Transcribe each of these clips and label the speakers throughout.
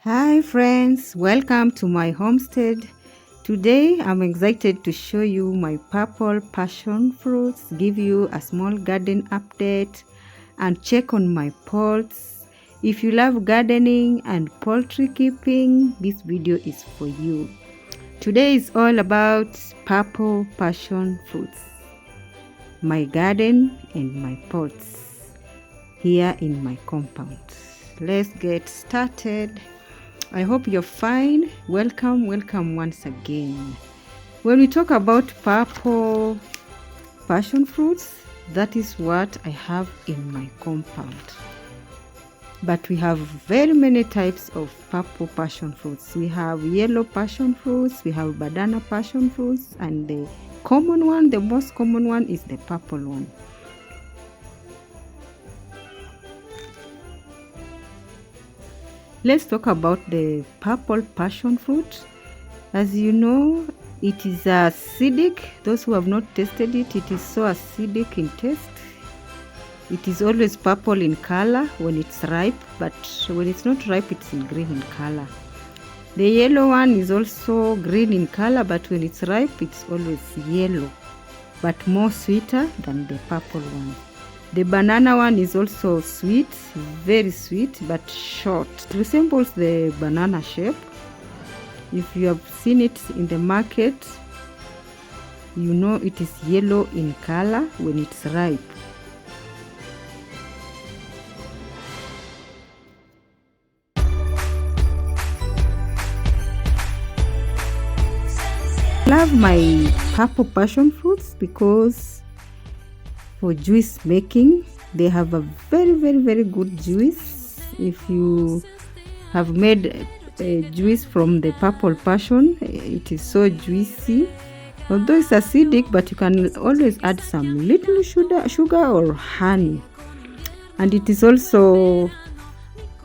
Speaker 1: Hi friends, welcome to my homestead. Today I'm excited to show you my purple passion fruits, give you a small garden update and check on my poults. If you love gardening and poultry keeping, this video is for you. Today is all about purple passion fruits, my garden and my pots here in my compound. Let's get started. I hope you're fine. Welcome once again. When we talk about purple passion fruits, that is what I have in my compound. But we have very many types of purple passion fruits. We have yellow passion fruits, we have banana passion fruits, and the most common one is the purple one. Let's talk about the purple passion fruit. As you know, it is acidic. Those who have not tasted it, it is so acidic in taste. It is always purple in color when it's ripe, but when it's not ripe, it's in green in color. The yellow one is also green in color, but when it's ripe, it's always yellow, but more sweeter than the purple one. The banana one is also sweet, very sweet, but short. It resembles the banana shape. If you have seen it in the market, you know it is yellow in color when it's ripe. I love my purple passion fruits because for juice making, they have a very good juice. If you have made a juice from the purple passion, it is so juicy. Although it's acidic, but you can always add some little sugar or honey. And it is also,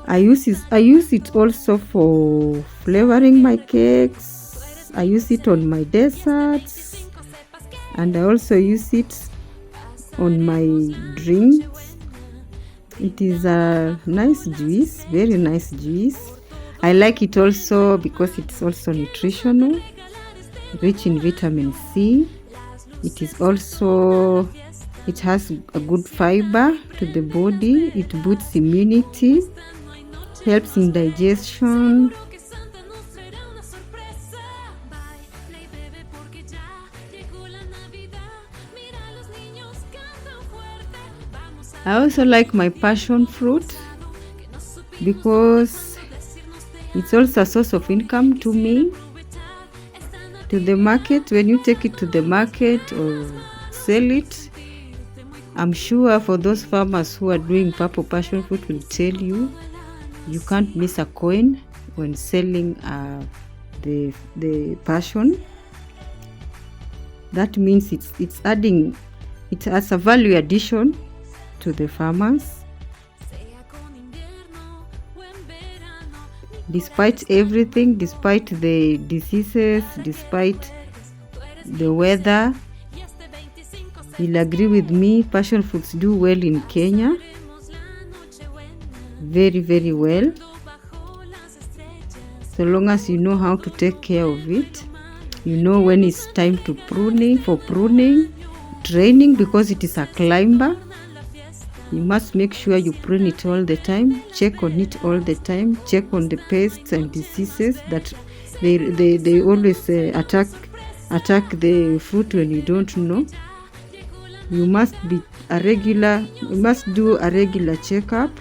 Speaker 1: I use it also for flavoring my cakes. I use it on my desserts, and I also use it on my drinks. It is a nice juice, very nice juice. I like it also because it's also nutritional, rich in vitamin C. It has a good fiber to the body. It boosts immunity, helps in digestion. I also like my passion fruit because it's also a source of income to me. To the market, when you take it to the market or sell it, I'm sure for those farmers who are doing purple passion fruit will tell you, you can't miss a coin when selling the passion. That means it has a value addition to the farmers. Despite everything, despite the diseases, despite the weather, you'll agree with me, passion fruits do well in Kenya. Very well. So long as you know how to take care of it, you know when it's time to pruning, training, because it is a climber. You must make sure you prune it all the time, check on it all the time, check on the pests and diseases that they always attack the fruit when you don't know. You must do a regular checkup.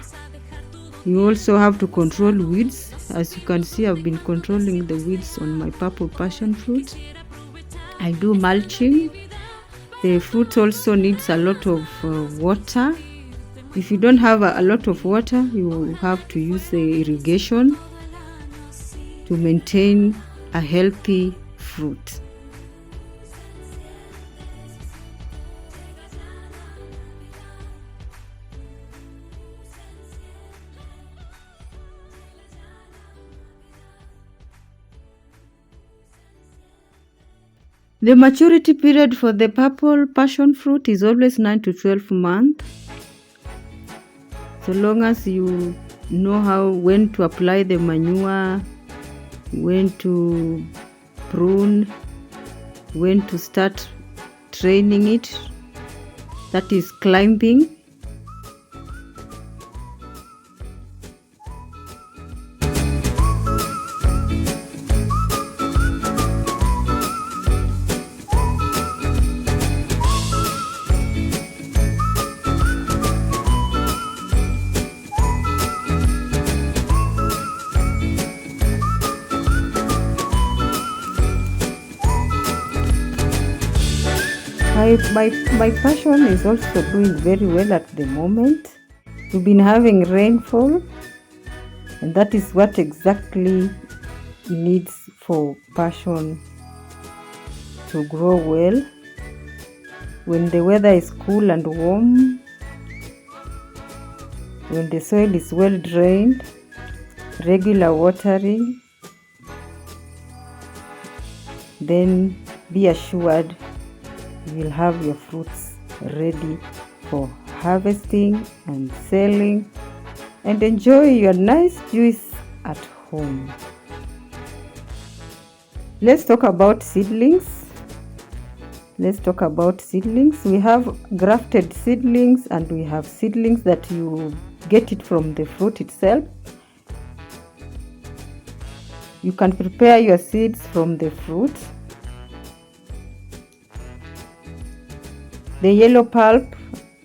Speaker 1: You also have to control weeds. As you can see, I've been controlling the weeds on my purple passion fruit. I do mulching. The fruit also needs a lot of water. If you don't have a lot of water, you have to use irrigation to maintain a healthy fruit. The maturity period for the purple passion fruit is always 9 to 12 months. So long as you know when to apply the manure, when to prune, when to start training it, that is climbing. My passion is also doing very well at the moment. We've been having rainfall, and that is what exactly needs for passion to grow well. When the weather is cool and warm, when the soil is well drained, regular watering, then be assured you will have your fruits ready for harvesting and selling, and enjoy your nice juice at home. Let's talk about seedlings. We have grafted seedlings and we have seedlings that you get it from the fruit itself. You can prepare your seeds from the fruit. The yellow pulp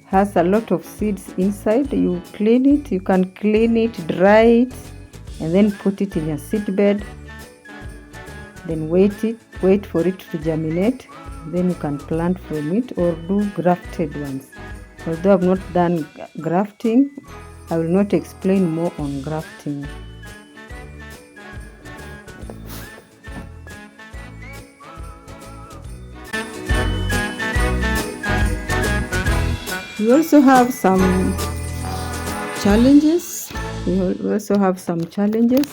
Speaker 1: has a lot of seeds inside. You clean it, you can clean it, dry it, and then put it in your seed bed. Then wait for it to germinate. Then you can plant from it or do grafted ones. Although I've not done grafting, I will not explain more on grafting. We also have some challenges.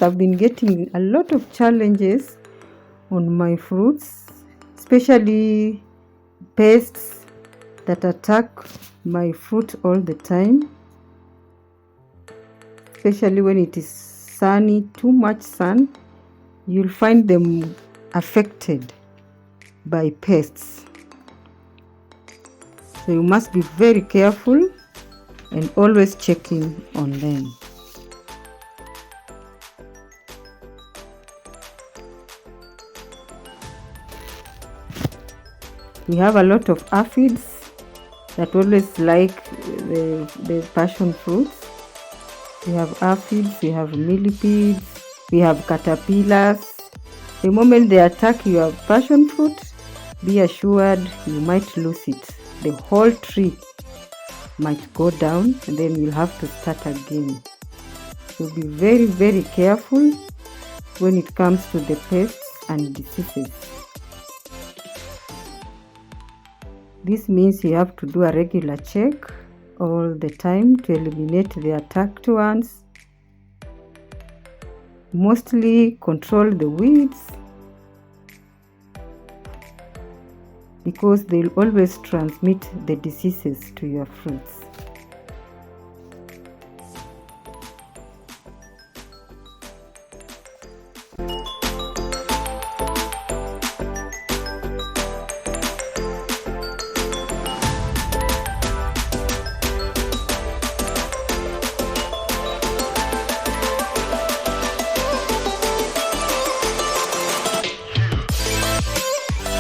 Speaker 1: I've been getting a lot of challenges on my fruits, especially pests that attack my fruit all the time, especially when it is sunny, too much sun. You'll find them affected by pests. So you must be very careful and always checking on them. We have a lot of aphids that always like the passion fruits. We have aphids, we have millipedes, we have caterpillars. The moment they attack your passion fruit, be assured you might lose it. The whole tree might go down and then you'll have to start again. So be very, very careful when it comes to the pests and diseases. This means you have to do a regular check all the time to eliminate the attacked ones. Mostly control the weeds, because they'll always transmit the diseases to your fruits.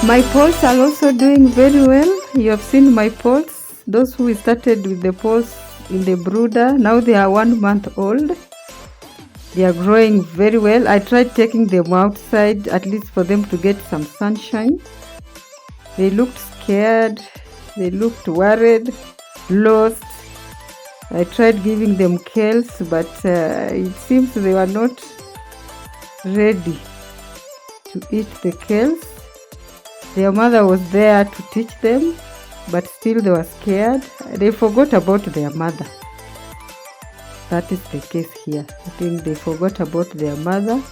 Speaker 1: My poults are also doing very well. You have seen my poults. Those who started with the poults in the brooder, now they are 1 month old. They are growing very well. I tried taking them outside, at least for them to get some sunshine. They looked scared. They looked worried, lost. I tried giving them kales, but it seems they were not ready to eat the kales. Their mother was there to teach them, but still they were scared. They forgot about their mother. That is the case here. I think they forgot about their mother.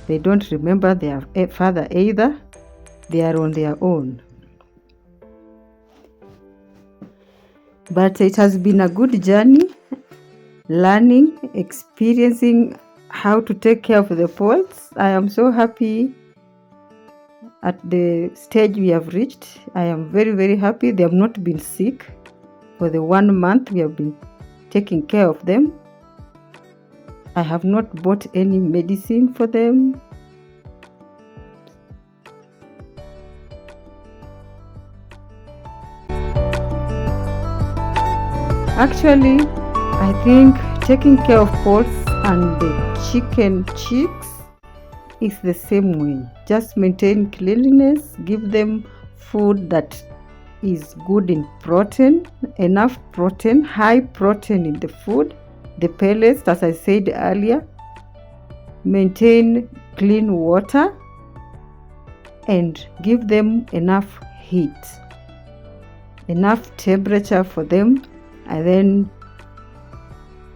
Speaker 1: They don't remember their father either. They are on their own. But it has been a good journey. learning, experiencing how to take care of the poults. I am so happy at the stage we have reached. I am very, very happy. They have not been sick for the 1 month we have been taking care of them. I have not bought any medicine for them. Actually, I think taking care of poults and the chicken chicks is the same way. Just maintain cleanliness, give them food that is good in protein, enough protein, high protein in the food, the pellets, as I said earlier. Maintain clean water and give them enough heat, enough temperature for them, and then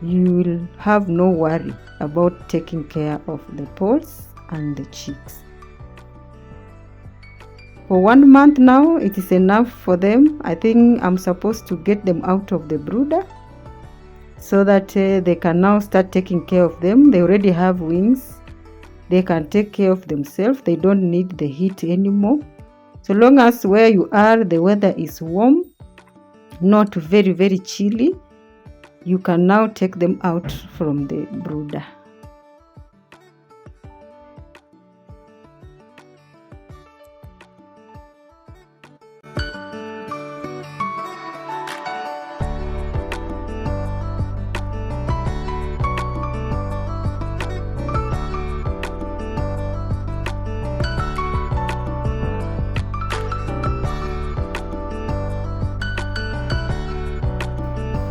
Speaker 1: you will have no worry about taking care of the poults and the chicks. For 1 month now, it is enough for them. I think I'm supposed to get them out of the brooder so that they can now start taking care of them. They already have wings. They can take care of themselves. They don't need the heat anymore. So long as where you are, the weather is warm, not very, very chilly, you can now take them out from the brooder.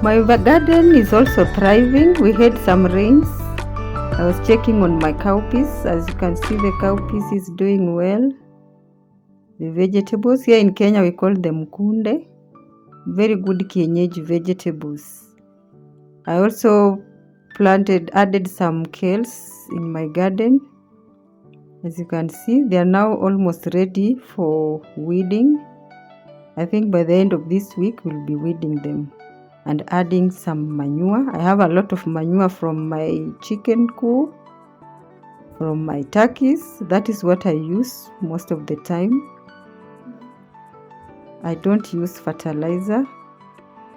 Speaker 1: My garden is also thriving. We had some rains. I was checking on my cowpeas. As you can see, the cowpeas is doing well. The vegetables here in Kenya, we call them kunde. Very good kienyeji vegetables. I also added some kales in my garden. As you can see, they are now almost ready for weeding. I think by the end of this week, we'll be weeding them and adding some manure. I have a lot of manure from my chicken coop, from my turkeys. That is what I use most of the time. I don't use fertilizer.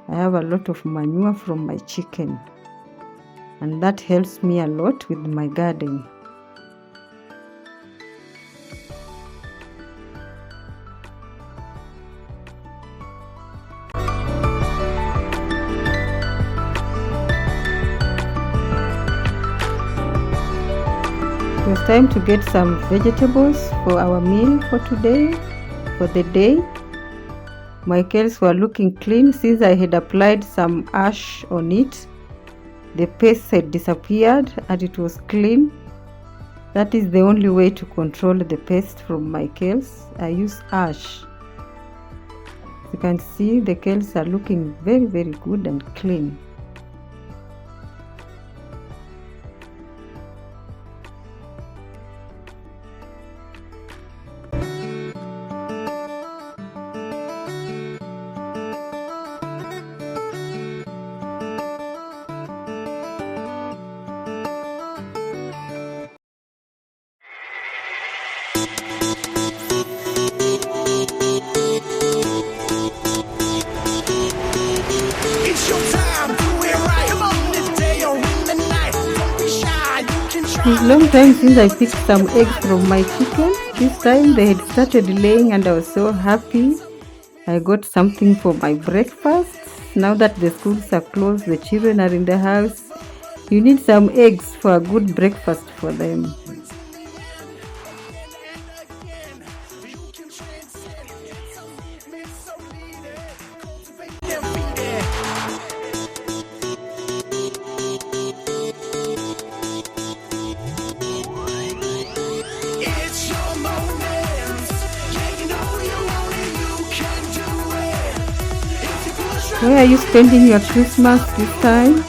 Speaker 1: I have a lot of manure from my chicken, and that helps me a lot with my garden. It was time to get some vegetables for our meal for today, for the day. My kales were looking clean since I had applied some ash on it. The pest had disappeared and it was clean. That is the only way to control the pest from my kales. I use ash. You can see the kales are looking very, very good and clean. It's a long time since I picked some eggs from my chicken. This time they had started laying and I was so happy. I got something for my breakfast. Now that the schools are closed, the children are in the house. You need some eggs for a good breakfast for them. Where are you spending your Christmas this time?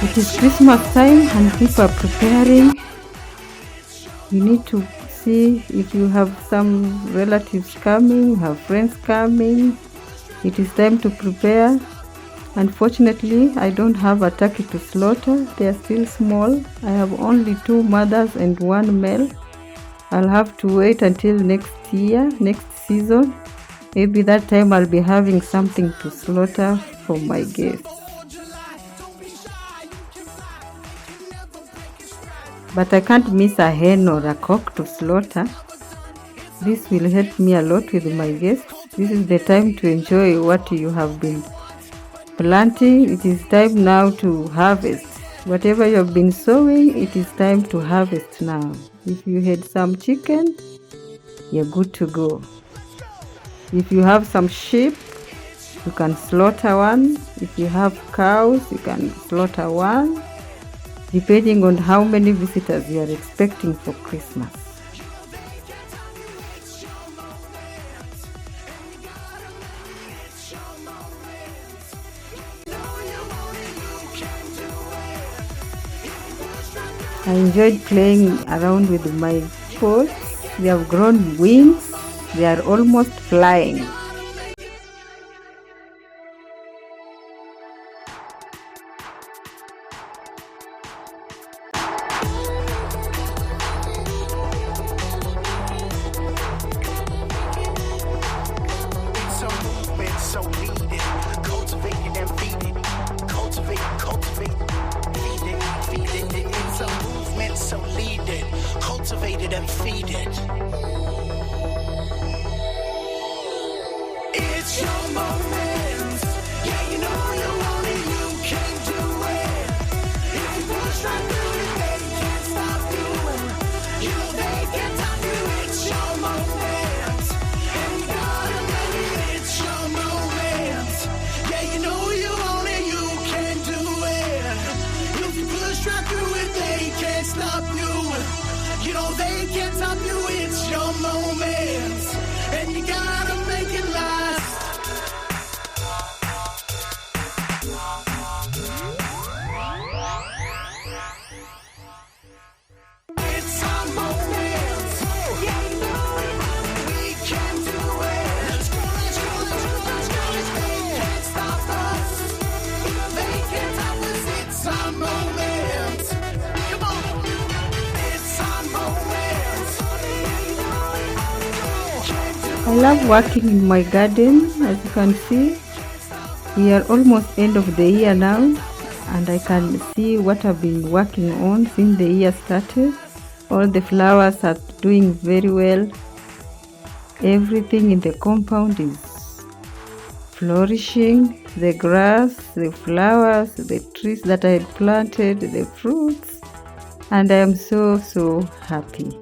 Speaker 1: It is Christmas time and people are preparing. You need to see if you have some relatives coming, have friends coming. It is time to prepare. Unfortunately, I don't have a turkey to slaughter. They are still small. I have only 2 mothers and 1 male. I'll have to wait until next year, next season. Maybe that time I'll be having something to slaughter for my guests. But I can't miss a hen or a cock to slaughter. This will help me a lot with my guests. This is the time to enjoy what you have been planting. It is time now to harvest. Whatever you have been sowing, it is time to harvest now. If you had some chicken, you're good to go. If you have some sheep, you can slaughter one. If you have cows, you can slaughter one, depending on how many visitors you are expecting for Christmas. I enjoyed playing around with my poults. They have grown wings. They are almost flying.
Speaker 2: So needed, cultivate it and feed it. Cultivate, feed it. It's a movement, so lead it. Cultivate it and feed it. It's your moment. Yeah, you know you want it, you can do it. If you push right through it, they can't stop you. You know they can't stop you. It's your moment. And you gotta make it. It's your moment. Yeah, you know you want it, you can do it. If you push right through it, they can't stop you. You know they can't stop you. It's your moment. And you gotta make it last. It's our moment. Yeah, you know we can do it. Let's go. They can't stop us. They can't stop us. It's our moment. Come on. It's our moment.
Speaker 1: I love working in my garden. As you can see, we are almost end of the year now, and I can see what I've been working on since the year started. All the flowers are doing very well. Everything in the compound is flourishing. The grass, the flowers, the trees that I had planted, the fruits, and I am so happy.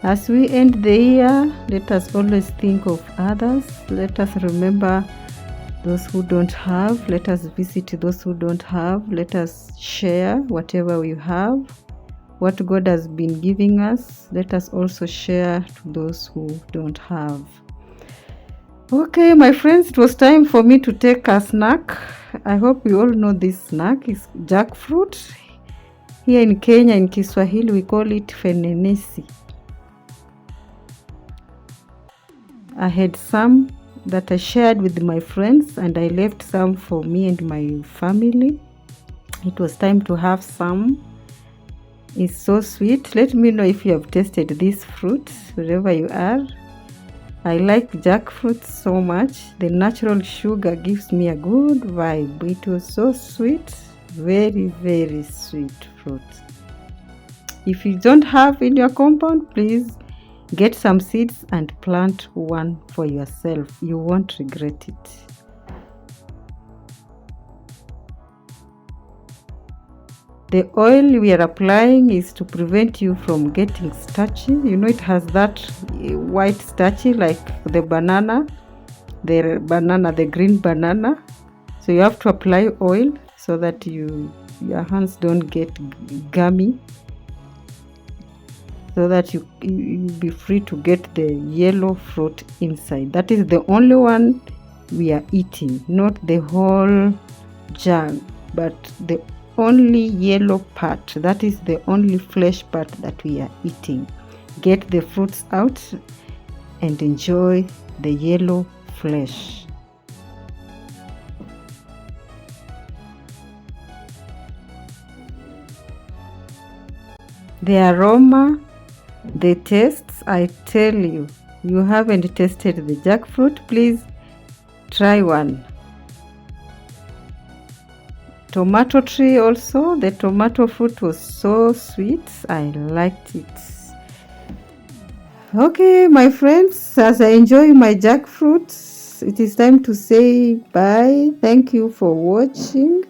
Speaker 1: As we end the year, let us always think of others. Let us remember those who don't have. Let us visit those who don't have. Let us share whatever we have. What God has been giving us, let us also share to those who don't have. Okay, my friends, it was time for me to take a snack. I hope you all know this snack is jackfruit. Here in Kenya, in Kiswahili, we call it fenenesi. I had some that I shared with my friends, and I left some for me and my family. It was time to have some. It's so sweet. Let me know if you have tasted this fruit wherever you are. I like jackfruit so much. The natural sugar gives me a good vibe. It was so sweet. Very sweet fruit. If you don't have in your compound, please get some seeds and plant one for yourself. You won't regret it. The oil we are applying is to prevent you from getting starchy. You know, it has that white starchy like the banana, the green banana. So you have to apply oil so that your hands don't get gummy. so that you be free to get the yellow fruit inside. That is the only one we are eating, not the whole jug, but the only yellow part. That is the only flesh part that we are eating. Get the fruits out and enjoy the yellow flesh. The aroma, the tastes, I tell you, you haven't tasted the jackfruit, please try one. Tomato tree also, the tomato fruit was so sweet, I liked it. Okay, my friends, as I enjoy my jackfruit, it is time to say bye. Thank you for watching.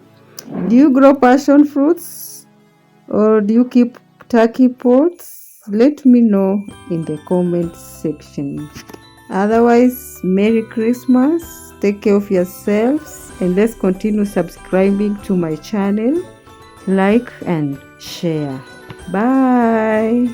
Speaker 1: Do you grow passion fruits or do you keep turkey poults? Let me know in the comment section. Otherwise, Merry Christmas. Take care of yourselves and let's continue subscribing to my channel. Like and share. Bye.